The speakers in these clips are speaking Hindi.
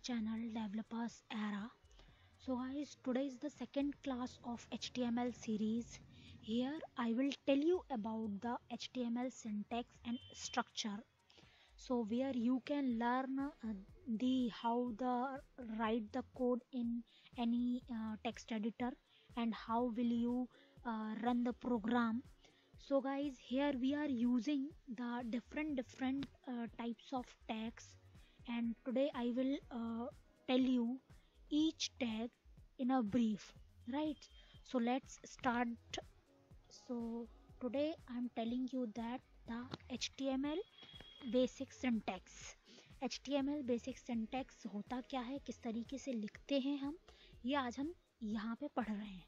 channel Developers Era. So guys, today is the second class of HTML series. Here I will tell you about the HTML syntax and structure. So where you can learn the how the write the code in any text editor and how will you run the program. So guys, here we are using the different types of tags, and today I will tell you each tag in a brief, right? So let's start. So today I'm telling you that the HTML basic syntax. HTML basic syntax होता क्या है, किस तरीके से लिखते हैं हम, ये आज हम यहाँ पे पढ़ रहे हैं।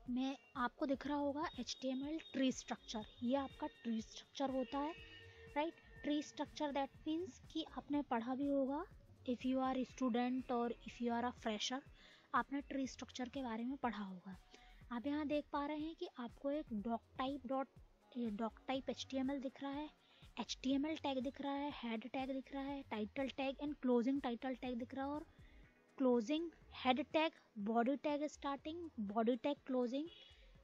मैं आपको दिख रहा होगा HTML ट्री स्ट्रक्चर, ये आपका ट्री स्ट्रक्चर होता है, right. Tree structure that means कि आपने पढ़ा भी होगा, इफ़ यू आर स्टूडेंट और if you are a fresher, आपने ट्री स्ट्रक्चर के बारे में पढ़ा होगा। आप यहाँ देख पा रहे हैं कि आपको एक डॉक टाइप HTML दिख रहा है, HTML टैग दिख रहा है, हेड टैग दिख रहा है, title tag and closing title tag दिख रहा है, और closing head tag, body tag starting, body tag closing,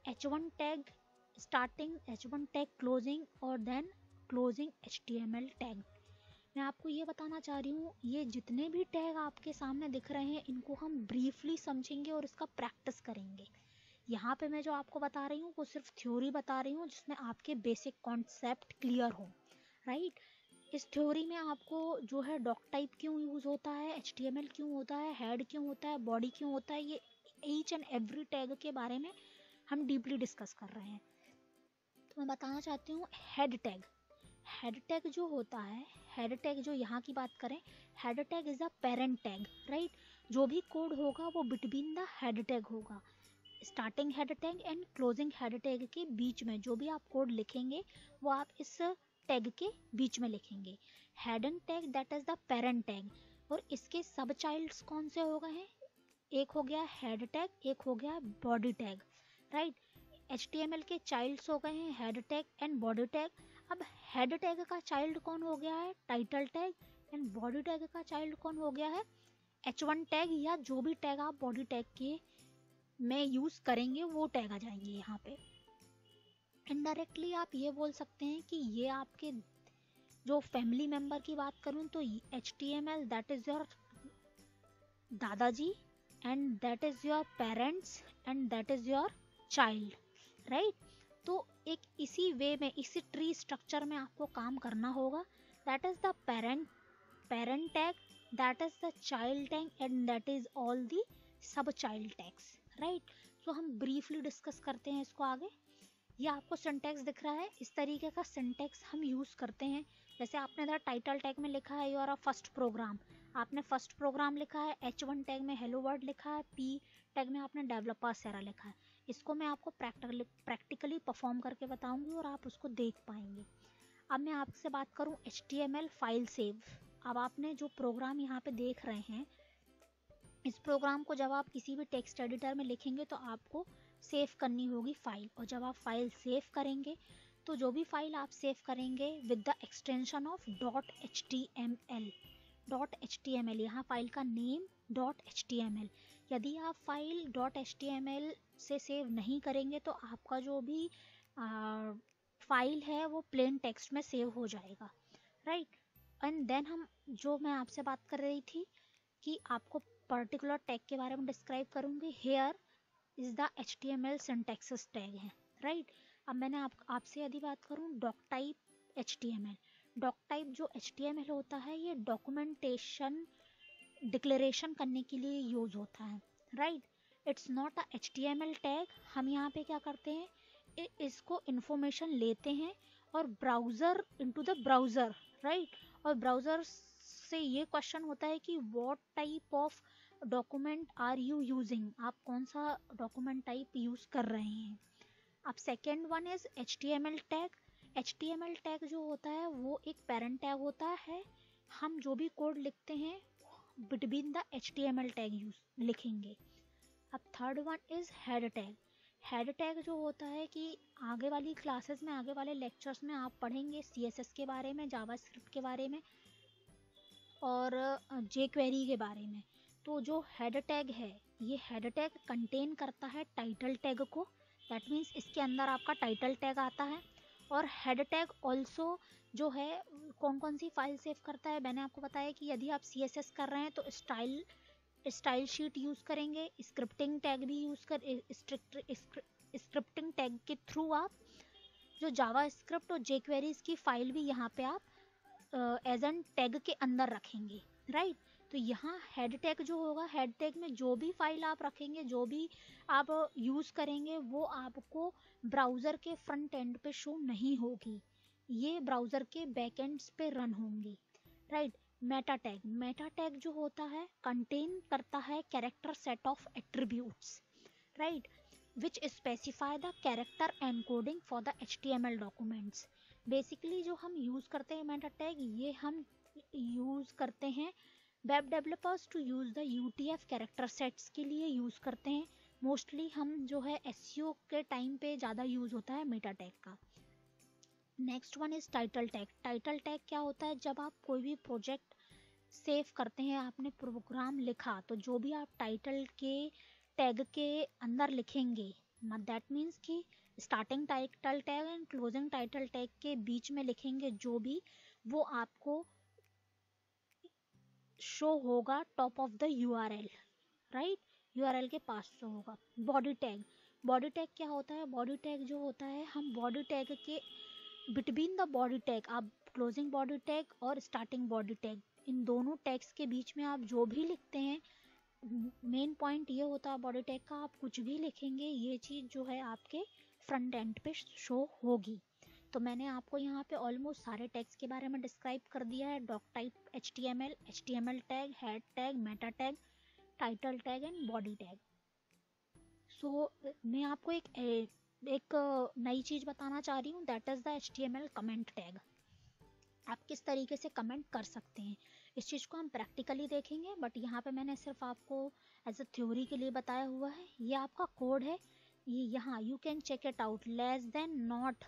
h1 tag starting, h1 tag closing, और देन क्लोजिंग HTML टैग। मैं आपको ये बताना चाह रही हूँ, ये जितने भी टैग आपके सामने दिख रहे हैं इनको हम ब्रीफली समझेंगे और इसका प्रैक्टिस करेंगे। यहाँ पे मैं जो आपको बता रही हूँ वो सिर्फ थ्योरी बता रही हूँ, जिसमें आपके बेसिक कॉन्सेप्ट क्लियर हो, राइट। इस थ्योरी में आपको जो है डॉक टाइप क्यों यूज़ होता है, HTML क्यों होता है, हेड क्यों होता है, बॉडी क्यों होता है, ये ईच एंड एवरी टैग के बारे में हम डीपली डिस्कस कर रहे हैं। तो मैं बताना चाहती हूँ हेड टैग। हेड टैग जो होता है, हेड टैग जो यहाँ की बात करें, head tag is a parent tag, right. जो भी कोड होगा वो बिटवीन द हेड टैग होगा। Starting head tag and closing head tag के बीच में जो भी आप कोड लिखेंगे वो आप इस टैग के बीच में लिखेंगे। Hayden tag that is the parent tag, और इसके सब चाइल्ड्स कौन से हो गए हैं, एक हो गया हेड टैग, एक हो गया बॉडी टैग, राइट। HTML के चाइल्ड्स हो गए हैं head tag and body tag. अब हेड टैग का चाइल्ड कौन हो गया है, title tag, and body tag का चाइल्ड कौन हो गया है, h1 टैग, या जो भी टैग आप बॉडी टैग के में यूज करेंगे वो टैग आ जाएंगे यहाँ पे। इनडायरेक्टली आप ये बोल सकते हैं कि ये आपके जो फैमिली मेंबर की बात करूँ तो HTML दैट इज योर दादाजी, and that is your parents, and that is your child, right. तो एक इसी वे में, इसी ट्री स्ट्रक्चर में आपको काम करना होगा। That is the parent tag, that is the child tag, and that is all the sub child tags, right. तो हम ब्रीफली डिस्कस करते हैं इसको आगे। ये आपको सिंटैक्स दिख रहा है, इस तरीके का सिंटैक्स हम यूज़ करते हैं। जैसे आपने इधर टाइटल टैग में लिखा है योर फर्स्ट प्रोग्राम, आपने फर्स्ट प्रोग्राम लिखा है, h1 टैग में हेलो वर्ल्ड लिखा है, p टैग में आपने डेवलपर्स एरा लिखा है। इसको मैं आपको प्रैक्टिकली परफॉर्म करके बताऊंगी और आप उसको देख पाएंगे। अब मैं आपसे बात करूं HTML फाइल सेव। अब आपने जो प्रोग्राम यहाँ पे देख रहे हैं, इस प्रोग्राम को जब आप किसी भी टेक्स्ट एडिटर में लिखेंगे तो आपको सेव करनी होगी फाइल, और जब आप फाइल सेव करेंगे तो जो भी फाइल आप सेव करेंगे with the extension of .html, यहाँ फाइल का नेम .html। यदि आप फाइल .html से सेव नहीं करेंगे तो आपका जो भी फाइल है वो प्लेन टेक्स्ट में सेव हो जाएगा, राइट। एंड देन हम जो मैं आपसे बात कर रही थी कि आपको पर्टिकुलर टैग के बारे में डिस्क्राइब करूँगी। Here is the HTML syntax tag है, राइट। अब मैंने आपसे यदि बात करूँ doc type HTML, doc type जो HTML होता है ये डॉक्यूमेंटेशन डिक्लेरेशन करने के लिए यूज होता है, right. It's not a HTML tag. हम यहाँ पे क्या करते हैं, इसको इंफॉर्मेशन लेते हैं और browser into the browser, right. और ब्राउज़र से ये क्वेश्चन होता है कि what type of document are you using, आप कौन सा डॉक्यूमेंट टाइप यूज कर रहे हैं। अब second one is HTML tag. HTML tag जो होता है वो एक पेरेंट टैग होता है, हम जो भी कोड लिखते हैं between the HTML tag use लिखेंगे। अब third one is head tag. Head tag जो होता है कि आगे वाली क्लासेस में, आगे वाले लेक्चर्स में आप पढ़ेंगे CSS के बारे में, जावास्क्रिप्ट के बारे में, और जे क्वेरी के बारे में। तो जो हेड टैग है, ये हेड टैग कंटेन करता है टाइटल टैग को, दैट मीन्स इसके अंदर आपका टाइटल टैग आता है। और हेड टैग ऑल्सो जो है कौन कौन सी फाइल सेव करता है, मैंने आपको बताया कि यदि आप CSS कर रहे हैं तो स्टाइल शीट यूज़ करेंगे, स्क्रिप्टिंग टैग भी यूज़ कर स्क्रिप्टिंग टैग के थ्रू आप जो जावा स्क्रिप्ट और जे क्वेरीज की फाइल भी यहाँ पे आप एज एन टैग के अंदर रखेंगे, राइट। तो यहाँ हेड टैग जो होगा, हेड टैग में जो भी फाइल आप रखेंगे, जो भी आप यूज़ करेंगे, वो आपको ब्राउज़र के फ्रंट एंड पे शो नहीं होगी, ये ब्राउज़र के बैक एंड्स पे रन होंगी, राइट। मेटा टैग जो होता है कंटेन करता है character set of attributes, right, which specify the character encoding for the HTML documents। Basically जो हम यूज़ करते हैं मेटा टैग, ये हम यूज़ करते हैं web developers to use the UTF character sets के लिए यूज़ करते हैं। मोस्टली हम जो है SEO के टाइम पे ज़्यादा यूज़ होता है मेटा टैग का। Next one is title tag. Title tag क्या होता है, जब आप कोई भी प्रोजेक्ट सेव करते हैं, आपने प्रोग्राम लिखा, तो जो भी आप टाइटल के टैग के अंदर लिखेंगे, दैट मीन्स कि starting title tag and closing title tag के बीच में लिखेंगे जो भी, वो आपको शो होगा top of the URL, right, URL के पास शो होगा। बॉडी टैग, बॉडी टैग क्या होता है, बॉडी टैग जो होता है, हम बॉडी टैग के बिटवीन द बॉडी टैग, आप क्लोजिंग बॉडी टैग और स्टार्टिंग बॉडी टैग, इन दोनों टैग्स के बीच में आप जो भी लिखते हैं, मेन पॉइंट ये होता है बॉडी टैग का, आप कुछ भी लिखेंगे ये चीज़ जो है आपके फ्रंट एंड पे शो होगी। तो मैंने आपको यहाँ पे ऑलमोस्ट सारे टैग्स के बारे में डिस्क्राइब कर दिया है, doc type HTML tag, head tag, meta tag, title tag and body tag. So मैं आपको एक नई चीज़ बताना चाह रही हूँ, that is the HTML comment tag. आप किस तरीके से कमेंट कर सकते हैं, इस चीज़ को हम प्रैक्टिकली देखेंगे, बट यहाँ पे मैंने सिर्फ आपको एज अ थ्योरी के लिए बताया हुआ है। ये आपका कोड है, ये यहाँ you can check it out, less than, not,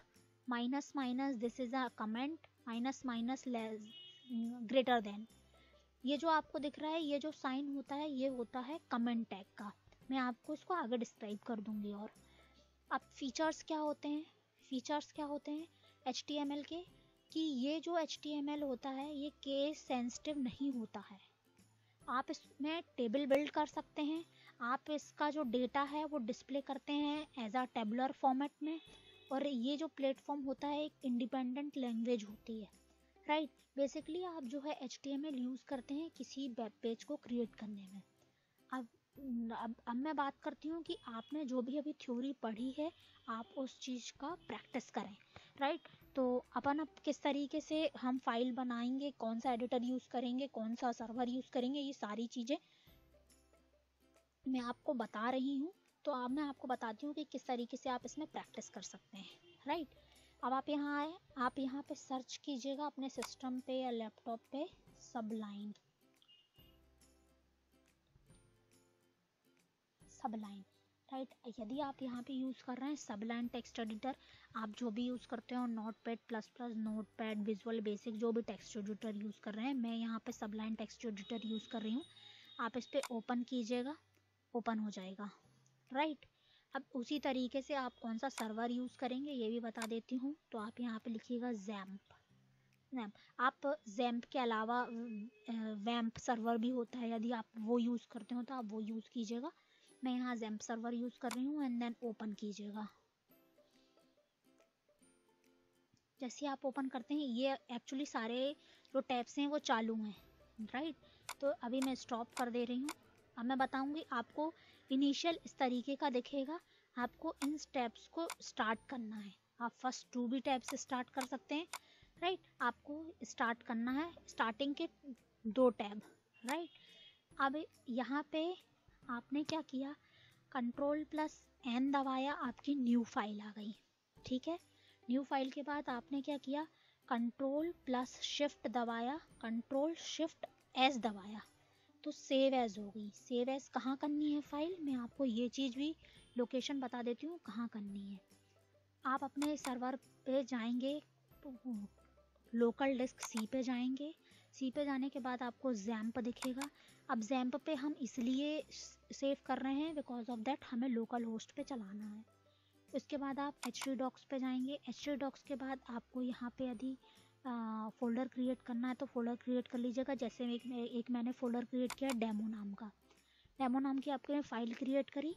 minus minus, this is a comment, minus minus, less, greater than, ये जो आपको दिख रहा है, ये जो साइन होता है, ये होता है कमेंट टैग का। मैं आपको इसको आगे डिस्क्राइब कर दूंगी। और अब फीचर्स क्या होते हैं, फीचर्स क्या होते हैं HTML के, कि ये जो HTML होता है ये केस सेंसिटिव नहीं होता है। आप इसमें टेबल बिल्ड कर सकते हैं, आप इसका जो डेटा है वो डिस्प्ले करते हैं एज अ टेबुलर फॉर्मेट में, और ये जो प्लेटफॉर्म होता है एक इंडिपेंडेंट लैंग्वेज होती है, राइट। बेसिकली आप जो है HTML यूज़ करते हैं किसी वेब पेज को क्रिएट करने में। अब मैं बात करती हूँ कि आपने जो भी अभी थ्योरी पढ़ी है, आप उस चीज़ का प्रैक्टिस करें, राइट। तो अपन अब किस तरीके से हम फाइल बनाएंगे, कौन सा एडिटर यूज़ करेंगे, कौन सा सर्वर यूज़ करेंगे, ये सारी चीज़ें मैं आपको बता रही हूँ। तो अब मैं आपको बताती हूँ कि किस तरीके से आप इसमें प्रैक्टिस कर सकते हैं, राइट। अब आप यहाँ आए, आप यहाँ पे सर्च कीजिएगा अपने सिस्टम पे या लैपटॉप पे सबलाइन, राइट। यदि आप यहाँ पे यूज़ कर रहे हैं सबलाइन टेक्स्ट एडिटर, आप जो भी यूज़ करते हो notepad plus plus, notepad, visual basic, जो भी टेक्स्ट एडिटर यूज़ कर रहे हैं, मैं यहाँ पे सबलाइन टेक्स्ट एडिटर यूज़ कर रही हूँ। आप इस पर ओपन कीजिएगा, ओपन हो जाएगा, राइट। अब उसी तरीके से आप कौन सा सर्वर यूज़ करेंगे ये भी बता देती हूँ। तो आप यहाँ पे लिखिएगा जैम्प, आप जैम्प के अलावा वैम्प सर्वर भी होता है, यदि आप वो यूज़ करते हो तो आप वो यूज़ कीजिएगा। मैं यहाँ जैम्प सर्वर यूज़ कर रही हूँ, एंड देन ओपन कीजिएगा। जैसे आप ओपन करते हैं, ये एक्चुअली सारे जो टैब्स हैं वो चालू हैं, राइट। तो अभी मैं स्टॉप कर दे रही हूँ। अब मैं बताऊँगी आपको, इनिशियल इस तरीके का दिखेगा, आपको इन टैब्स को स्टार्ट करना है। आप फर्स्ट 2 भी टैब से स्टार्ट कर सकते हैं, राइट। आपको स्टार्ट करना है स्टार्टिंग के 2 टैब, राइट। अब यहाँ पे आपने क्या किया, Ctrl+N दबाया, आपकी न्यू फाइल आ गई, ठीक है। न्यू फाइल के बाद आपने क्या किया, Ctrl+Shift दबाया, Ctrl+Shift+S दबाया, तो सेव एज हो गई। सेव एज कहाँ करनी है फाइल, मैं आपको ये चीज़ भी लोकेशन बता देती हूँ कहाँ करनी है। आप अपने सर्वर पे जाएंगे, लोकल डिस्क C पे जाएंगे, सी पे जाने के बाद आपको जैम्प दिखेगा। अब जैम्प पे हम इसलिए सेव कर रहे हैं बिकॉज ऑफ दैट हमें लोकल होस्ट पे चलाना है। उसके बाद आप htdocs पे जाएंगे। htdocs के बाद आपको यहाँ पे यदि फोल्डर क्रिएट करना है तो फोल्डर क्रिएट कर लीजिएगा। जैसे एक मैंने फोल्डर क्रिएट किया डेमो नाम का। डेमो नाम की आपने फाइल क्रिएट करी,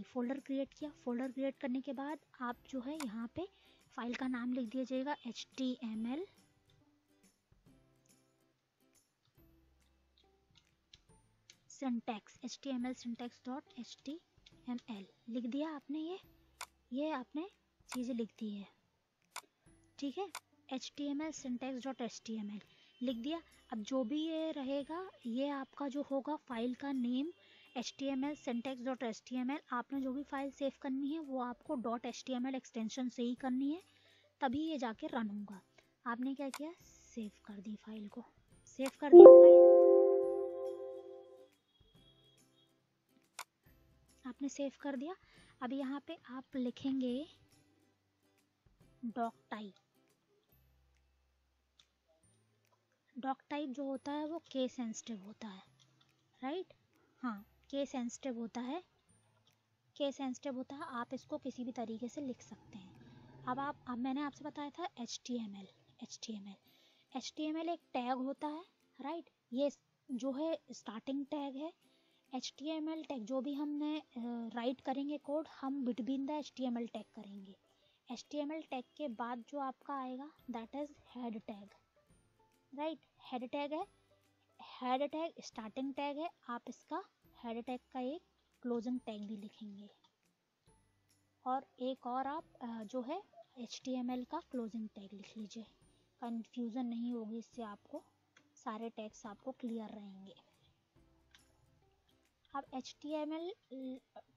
फोल्डर क्रिएट किया। फोल्डर क्रिएट करने के बाद आप जो है यहाँ पे फाइल का नाम लिख दीजिएगा HTML syntax, HTML syntax.html लिख दिया आपने। ये आपने चीज़ें लिख दी है, ठीक है। HTML syntax.html लिख दिया। अब जो भी ये रहेगा ये आपका जो होगा फाइल का नेम HTML syntax.html। आपने जो भी फाइल सेव करनी है वो आपको .html एक्सटेंशन से ही करनी है, तभी ये जाके रन होगा। आपने क्या किया, सेव कर दी फाइल को, सेव कर दिया फाइल आपने सेव कर दिया। अब यहाँ पे आप लिखेंगे डॉक टाइप। डॉक टाइप जो होता है वो केस सेंसिटिव होता है, राइट। हाँ, केस सेंसिटिव होता है, केस सेंसिटिव होता है। आप इसको किसी भी तरीके से लिख सकते हैं। अब मैंने आपसे बताया था HTML एक टैग होता है, राइट। ये जो है स्टार्टिंग टैग है। HTML टैग जो भी हमने राइट करेंगे कोड, हम बिटवीन द HTML टैग करेंगे। HTML टैग के बाद जो आपका आएगा that is head tag, right. Head tag है, हेड टैग स्टार्टिंग टैग है। आप इसका हेड टैग का एक क्लोजिंग टैग भी लिखेंगे, और एक और आप जो है HTML का क्लोजिंग टैग लिख लीजिए। कंफ्यूजन नहीं होगी इससे, आपको सारे टैग्स आपको क्लियर रहेंगे। अब HTML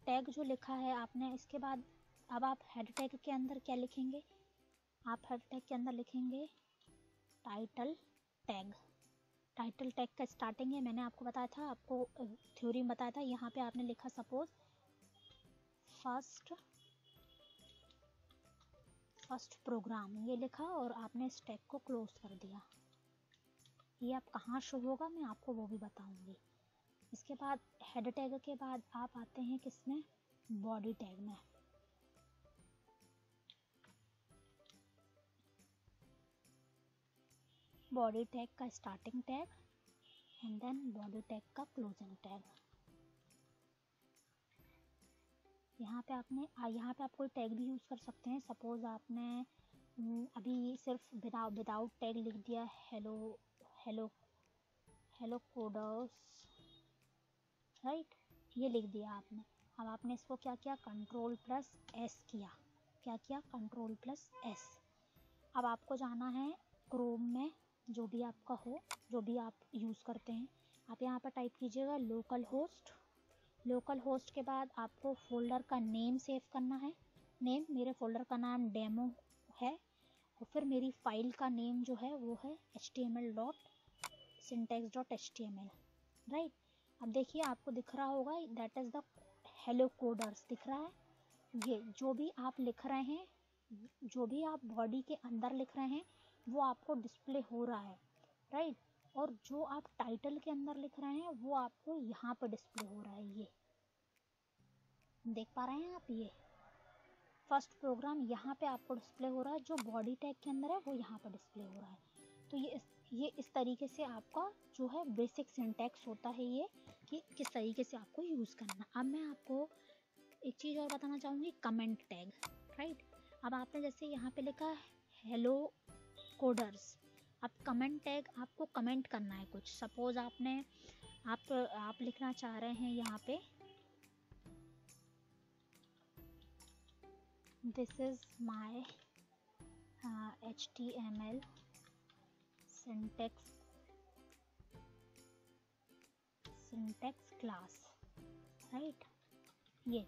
टैग जो लिखा है आपने, इसके बाद अब आप हेड टैग के अंदर क्या लिखेंगे, आप हेड टैग के अंदर लिखेंगे टाइटल टैग। टाइटल टैग का स्टार्टिंग है, मैंने आपको बताया था, आपको थ्योरी में बताया था। यहाँ पे आपने लिखा सपोज फर्स्ट प्रोग्राम, ये लिखा और आपने इस टैग को क्लोज कर दिया। ये अब कहाँ शो होगा मैं आपको वो भी बताऊंगी। इसके बाद हेड टैग के बाद आप आते हैं किसमें, बॉडी टैग में। बॉडी टैग का starting tag and then body tag का क्लोजिंग टैग। यहाँ पे आप कोई टैग भी यूज़ कर सकते हैं। सपोज आपने अभी सिर्फ विदाउट टैग लिख दिया, हेलो कोडर्स, राइट, ये लिख दिया आपने। अब आपने इसको क्या किया, Ctrl+S किया। क्या किया, Ctrl+S। अब आपको जाना है क्रोम में, जो भी आपका हो, जो भी आप यूज़ करते हैं। आप यहाँ पर टाइप कीजिएगा लोकल होस्ट के बाद आपको फोल्डर का नेम सेव करना है। नेम, मेरे फोल्डर का नाम डेमो है, और फिर मेरी फाइल का नेम जो है वो है html.syntax.html, राइट। अब देखिए आपको दिख रहा होगा that is the hello coders दिख रहा है। ये जो भी आप लिख रहे हैं, जो भी आप बॉडी के अंदर लिख रहे हैं वो आपको डिस्प्ले हो रहा है, राइट। और जो आप टाइटल के अंदर लिख रहे हैं वो आपको यहाँ पर डिस्प्ले हो रहा है। ये देख पा रहे हैं आप, ये फर्स्ट प्रोग्राम यहाँ पे आपको डिस्प्ले हो रहा है, जो बॉडी टैग के अंदर है वो यहाँ पर डिस्प्ले हो रहा है। तो ये इस तरीके से आपका जो है बेसिक सिंटैक्स होता है, ये कि किस तरीके से आपको यूज़ करना। अब मैं आपको एक चीज़ और बताना चाहूँगी, कमेंट टैग, राइट। अब आपने जैसे यहाँ पे लिखा है हेलो कोडर्स, अब कमेंट टैग आपको कमेंट करना है कुछ। सपोज आप लिखना चाह रहे हैं यहाँ पे this is my HTML syntax class, right. ये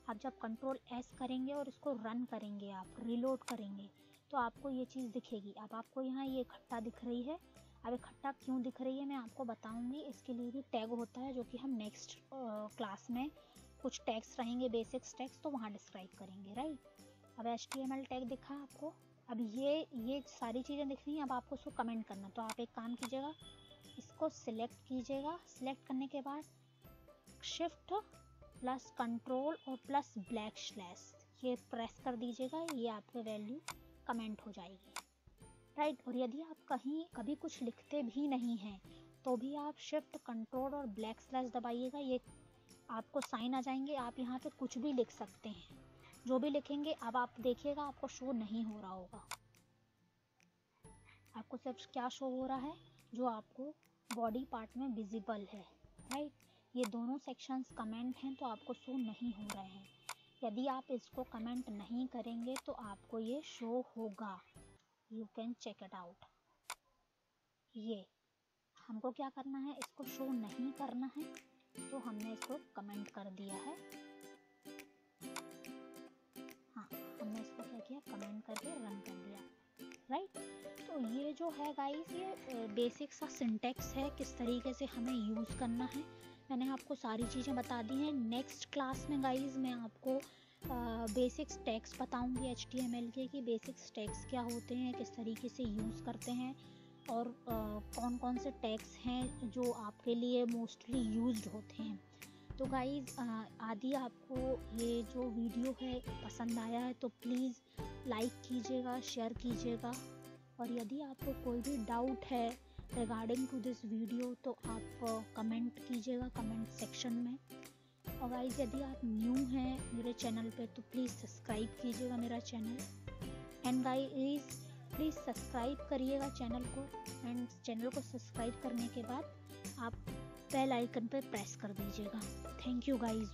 आप जब Ctrl+S करेंगे और इसको रन करेंगे, आप रिलोड करेंगे, तो आपको ये चीज़ दिखेगी। अब आपको यहाँ ये इकट्ठा दिख रही है। अब इकट्ठा क्यों दिख रही है मैं आपको बताऊंगी। इसके लिए भी टैग होता है, जो कि हम नेक्स्ट क्लास में कुछ टैग्स रहेंगे, बेसिक्स टैग्स, तो वहाँ डिस्क्राइब करेंगे, राइट। अब HTML टैग दिखा आपको, अब ये सारी चीज़ें दिख रही हैं, अब आपको उसको कमेंट करना। तो आप एक काम कीजिएगा, इसको सिलेक्ट कीजिएगा। सिलेक्ट करने के बाद शिफ्ट प्लस कंट्रोल और प्लस ब्लैक स्लैश ये प्रेस कर दीजिएगा, ये आपकी वैल्यू कमेंट हो जाएगी, राइट। और यदि आप कभी कुछ लिखते भी नहीं हैं तो भी आप शिफ्ट कंट्रोल और ब्लैक स्लैश दबाइएगा, ये आपको साइन आ जाएंगे। आप यहाँ पे कुछ भी लिख सकते हैं, जो भी लिखेंगे अब आप देखिएगा आपको शो नहीं हो रहा होगा। आपको सिर्फ क्या शो हो रहा है, जो आपको बॉडी पार्ट में विजिबल है, राइट। ये दोनों सेक्शंस कमेंट हैं तो आपको शो नहीं हो रहे हैं। यदि आप इसको कमेंट नहीं करेंगे तो आपको ये शो होगा, you can check it out. ये हमको क्या करना है, इसको शो नहीं करना है, तो हमने इसको कमेंट कर दिया है। हाँ, हमने इसको क्या किया, कमेंट करके रन कर दिया, राइट। तो ये जो है गाइस, ये बेसिक सा सिंटेक्स है, किस तरीके से हमें यूज़ करना है। मैंने आपको सारी चीज़ें बता दी हैं। नेक्स्ट क्लास में गाइस मैं आपको बेसिक्स टैग्स बताऊंगी HTML के, कि बेसिक्स टैग्स क्या होते हैं, किस तरीके से यूज़ करते हैं, और कौन कौन से टैग्स हैं जो आपके लिए मोस्टली यूज्ड होते हैं। तो गाइज़ यदि आपको ये जो वीडियो है पसंद आया है तो प्लीज़ लाइक कीजिएगा, शेयर कीजिएगा, और यदि आपको कोई भी डाउट है रिगार्डिंग टू दिस वीडियो तो आप कमेंट कीजिएगा कमेंट सेक्शन में। और गाइज़ यदि आप न्यू हैं मेरे चैनल पे तो प्लीज़ सब्सक्राइब कीजिएगा मेरा channel, and guys please subscribe करिएगा चैनल को, एंड चैनल को सब्सक्राइब करने के बाद आप बेल आइकन पर प्रेस कर दीजिएगा। Thank you guys.